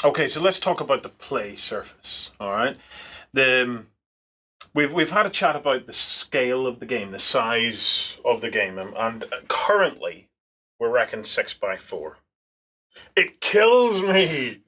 Okay, so let's talk about the play surface. All right, we've had a chat about the scale of the game, the size of the game, and currently we're reckoning 6x4. It kills me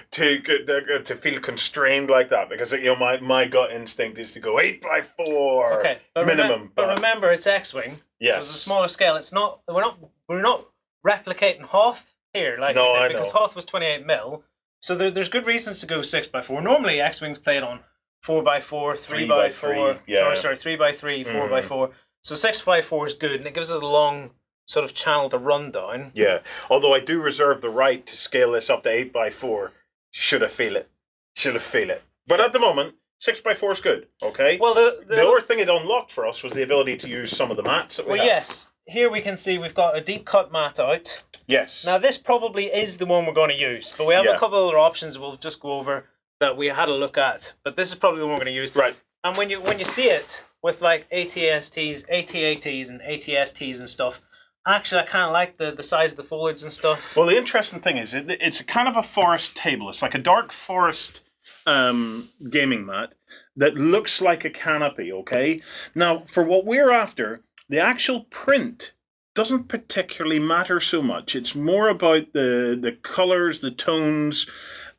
to feel constrained like that because my gut instinct is to go 8x4 okay, minimum. But remember, it's X-wing. Yes. So it's a smaller scale. It's not. We're not replicating Hoth here, because Hoth was 28 mil. So there's good reasons to go 6x4. Normally, X-wings played on 4x4, 3x4. Yeah. Sorry, 3x3, 4x4. So 6x4 is good, and it gives us a long sort of channel to run down. Yeah, although I do reserve the right to scale this up to 8x4 should I feel it. But at the moment, 6x4 is good, okay? Well, the other thing it unlocked for us was the ability to use some of the mats that we have. Yes. Here we can see we've got a deep cut mat out. Yes. Now, this probably is the one we're going to use, but we have a couple of other options we'll just go over that we had a look at. But this is probably the one we're going to use. Right. And when you see it with like ATSTs, ATATs, and ATSTs and stuff, actually, I kind of like the size of the foliage and stuff. Well, the interesting thing is it's a kind of a forest table. It's like a dark forest gaming mat that looks like a canopy, okay? Now, for what we're after, the actual print doesn't particularly matter so much. It's more about the colors, the tones,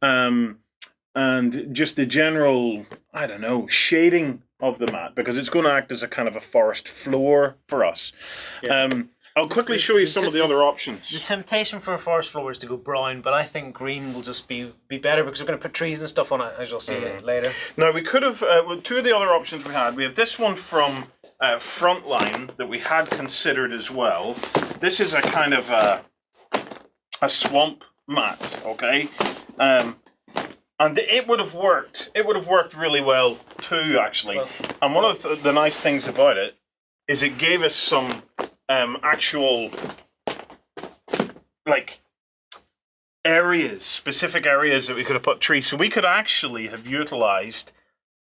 and just the general, I don't know, shading of the mat, because it's going to act as a kind of a forest floor for us. Yeah. I'll quickly show you some of the other options. The temptation for a forest floor is to go brown, but I think green will just be better because we're going to put trees and stuff on it, as you'll see later. Now, we could have, two of the other options we have this one from Frontline that we had considered as well. This is a kind of a swamp mat, okay? And it would have worked. It would have worked really well too, actually. Well, and one of the nice things about it is it gave us some actual, like, specific areas that we could have put trees. So we could actually have utilized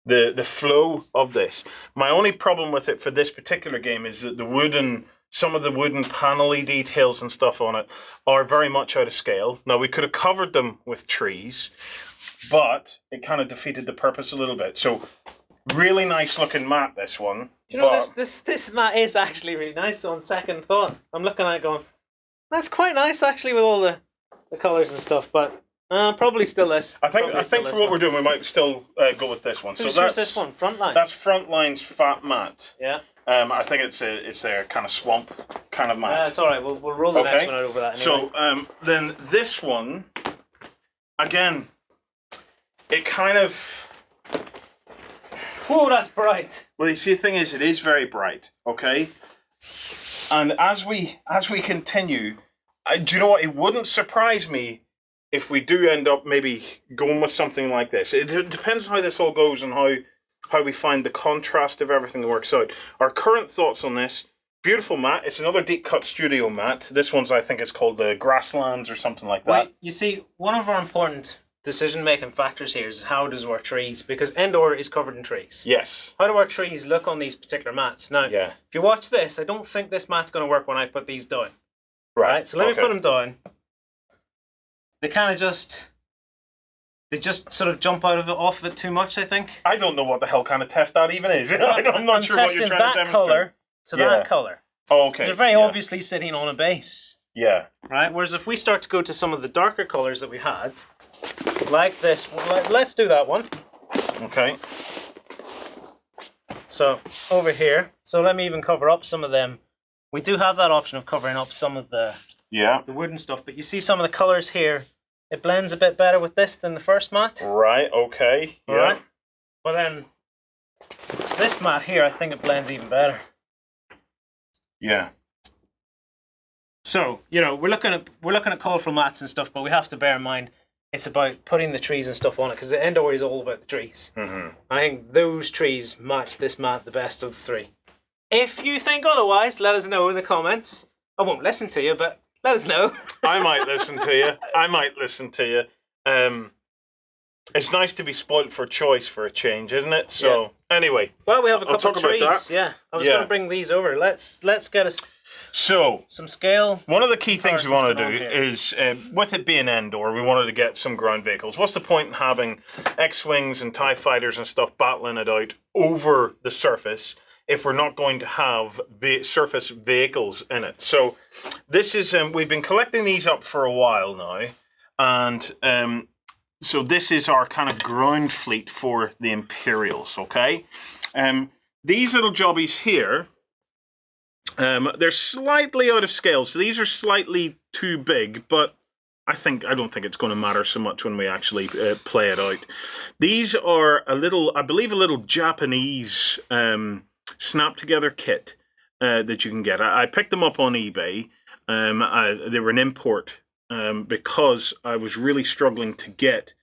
the flow of this. My only problem with it for this particular game is that some of the wooden panel-y details and stuff on it are very much out of scale. Now, we could have covered them with trees, but it kind of defeated the purpose a little bit. So, really nice looking mat, this one. You know, this mat is actually really nice on second thought. I'm looking at it going, that's quite nice actually with all the colours and stuff, but probably still this. I think for what we're doing, we might still go with this one. Who's this one? Frontline? That's Frontline's F.A.T mat. Yeah. I think it's their kind of swamp kind of mat. Yeah, it's all right. We'll roll the next one out over that anyway. So then this one, again, it kind of... Whoa, that's bright. Well, you see, the thing is, it is very bright, okay? And as we continue, do you know what? It wouldn't surprise me if we do end up maybe going with something like this. It depends how this all goes and how we find the contrast of everything that works out. Our current thoughts on this, beautiful mat. It's another deep cut studio mat. This one's, I think it's called the Grasslands or something like that. Well, you see, one of our important decision-making factors here is how does our trees, because Endor is covered in trees. Yes. How do our trees look on these particular mats? Now, if you watch this, I don't think this mat's going to work when I put these down. Right? So let me put them down. They kind of just sort of jump off of it too much, I think. I don't know what the hell kind of test that even is. I'm not sure what you're trying to demonstrate. Colour to that colour. Oh, okay. They're very obviously sitting on a base. Yeah. Right? Whereas if we start to go to some of the darker colours that we had, like this, let's do that one. Okay. So, over here, so let me even cover up some of them. We do have that option of covering up some of the wooden stuff, but you see some of the colours here, it blends a bit better with this than the first mat. Right, okay. Yeah. Right? But then, this mat here, I think it blends even better. Yeah. So, you know, we're looking at colourful mats and stuff, but we have to bear in mind it's about putting the trees and stuff on it, because the Endor is all about the trees. Mm-hmm. I think those trees match this mat the best of the three. If you think otherwise, let us know in the comments. I won't listen to you, but let us know. I might listen to you. It's nice to be spoilt for choice for a change, isn't it? So, anyway. Well, we have a couple of trees. about that. Yeah, I was going to bring these over. Let's get us. So, some scale. One of the key things we want to do here is, with it being Endor, we wanted to get some ground vehicles. What's the point in having X-Wings and TIE fighters and stuff battling it out over the surface if we're not going to have surface vehicles in it? So this is, we've been collecting these up for a while now, and so this is our kind of ground fleet for the Imperials, okay? These little jobbies here, they're slightly out of scale, so these are slightly too big, but I don't think it's going to matter so much when we actually play it out. These are I believe a little Japanese snap-together kit that you can get. I picked them up on eBay. They were an import because I was really struggling to get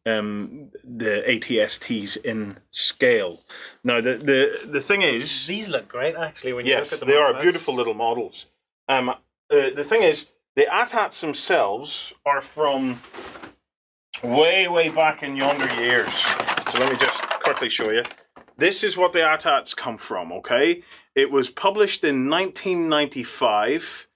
the ATSTs in scale. Now, the thing is... These look great, actually, when you look at them. Yes, they are beautiful little models. The thing is, the AT-ATs themselves are from way, way back in yonder years. So let me just quickly show you. This is what the AT-ATs come from, okay? It was published in 1995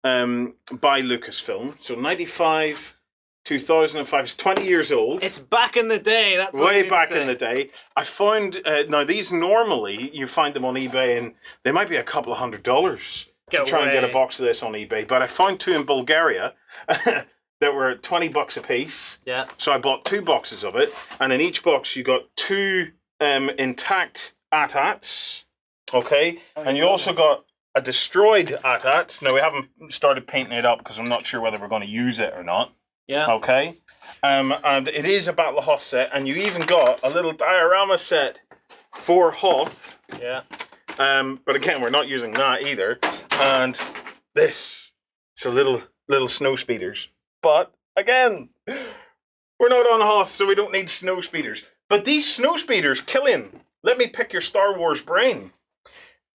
by Lucasfilm. So 95... 2005. It's 20 years old. It's back in the day. That's way back in the day. I found now these normally you find them on eBay and they might be a couple of $100 to try and get a box of this on eBay. But I found two in Bulgaria that were $20 a piece. Yeah. So I bought 2 boxes of it, and in each box you got 2 intact AT-ATs. Okay, and you also got a destroyed AT-AT. Now we haven't started painting it up because I'm not sure whether we're going to use it or not. Yeah. Okay. And it is a Battle of Hoth set, and you even got a little diorama set for Hoth. Yeah. But again, we're not using that either. And this, it's a little snow speeders. But again, we're not on Hoth, so we don't need snow speeders. But these snow speeders, Killian, let me pick your Star Wars brain.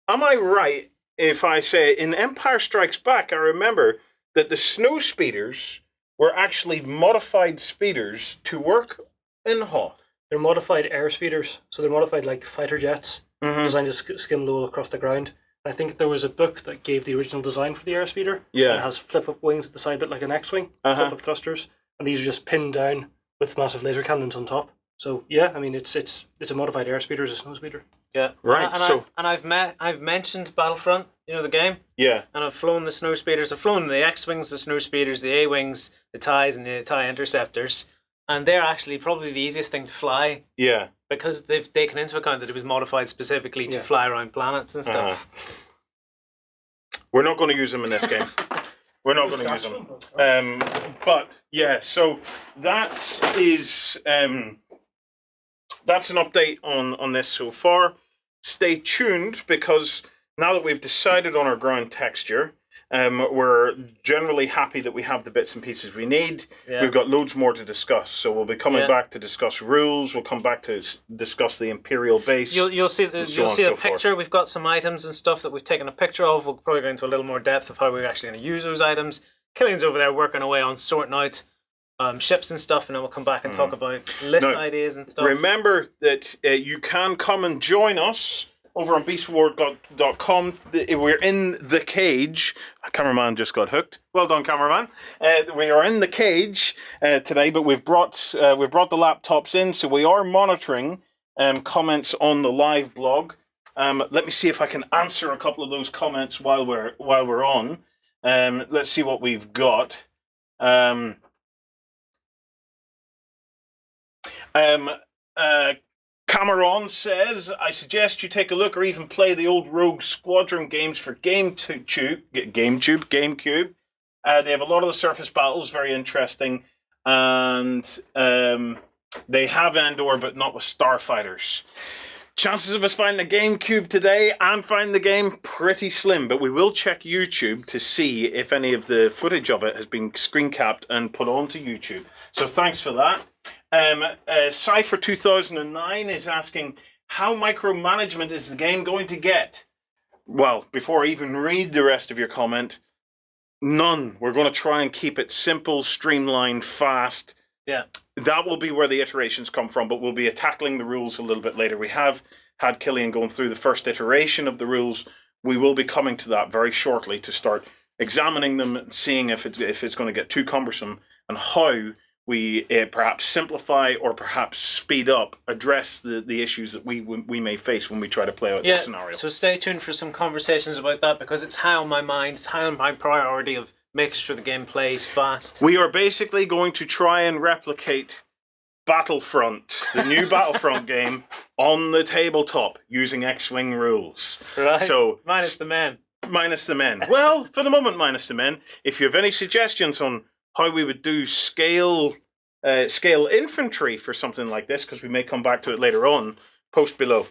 Am I right if I say in Empire Strikes Back, I remember that the snow speeders were actually modified speeders to work in Hoth? They're modified air speeders, so they're modified like fighter jets, designed to skim low across the ground. I think there was a book that gave the original design for the air speeder. Yeah. It has flip-up wings at the side, a bit like an X-wing, flip-up thrusters, and these are just pinned down with massive laser cannons on top. So yeah, I mean it's a modified air speeder, it's a snow speeder. Yeah, right. I've mentioned Battlefront, you know, the game. Yeah. And I've flown the snow speeders. I've flown the X-wings, the snow speeders, the A-wings, the TIEs, and the TIE interceptors, and they're actually probably the easiest thing to fly. Yeah. Because they've taken into account that it was modified specifically to fly around planets and stuff. We're not going to use them in this game. We're not going to use them. But yeah, so that is that's an update on this so far. Stay tuned, because now that we've decided on our ground texture, we're generally happy that we have the bits and pieces we need. Yeah. We've got loads more to discuss, so we'll be coming back to discuss rules. We'll come back to discuss the Imperial base. You'll see the picture. Forth. We've got some items and stuff that we've taken a picture of. We'll probably go into a little more depth of how we're actually going to use those items. Killian's over there working away on sorting out ships and stuff, and then we'll come back and talk about list ideas and stuff. Remember that you can come and join us over on beastward.com. We're in the cage. Cameraman just got hooked. Well done, cameraman. We are in the cage today, but we've brought the laptops in, so we are monitoring comments on the live blog. Let me see if I can answer a couple of those comments while we're on. Let's see what we've got. Cameron says, I suggest you take a look or even play the old Rogue Squadron games for GameCube. They have a lot of the surface battles, very interesting. And they have Endor, but not with starfighters. Chances of us finding a GameCube today and finding the game, pretty slim. But we will check YouTube to see if any of the footage of it has been screen capped and put onto YouTube. So thanks for that. Cypher 2009 is asking, how micromanagement is the game going to get? Well, before I even read the rest of your comment, none. We're going to try and keep it simple, streamlined, fast. Yeah. That will be where the iterations come from, but we'll be tackling the rules a little bit later. We have had Killian going through the first iteration of the rules. we will be coming to that very shortly to start examining them and seeing if it's going to get too cumbersome, and how we perhaps simplify or perhaps speed up, address the issues that we may face when we try to play out the scenario. So stay tuned for some conversations about that, because it's high on my mind, it's high on my priority of making sure the game plays fast. We are basically going to try and replicate Battlefront, the new Battlefront game, on the tabletop using X-Wing rules. Right. So minus the men. Minus the men. Well, for the moment, minus the men. If you have any suggestions on how we would do scale infantry for something like this, because we may come back to it later on, post below.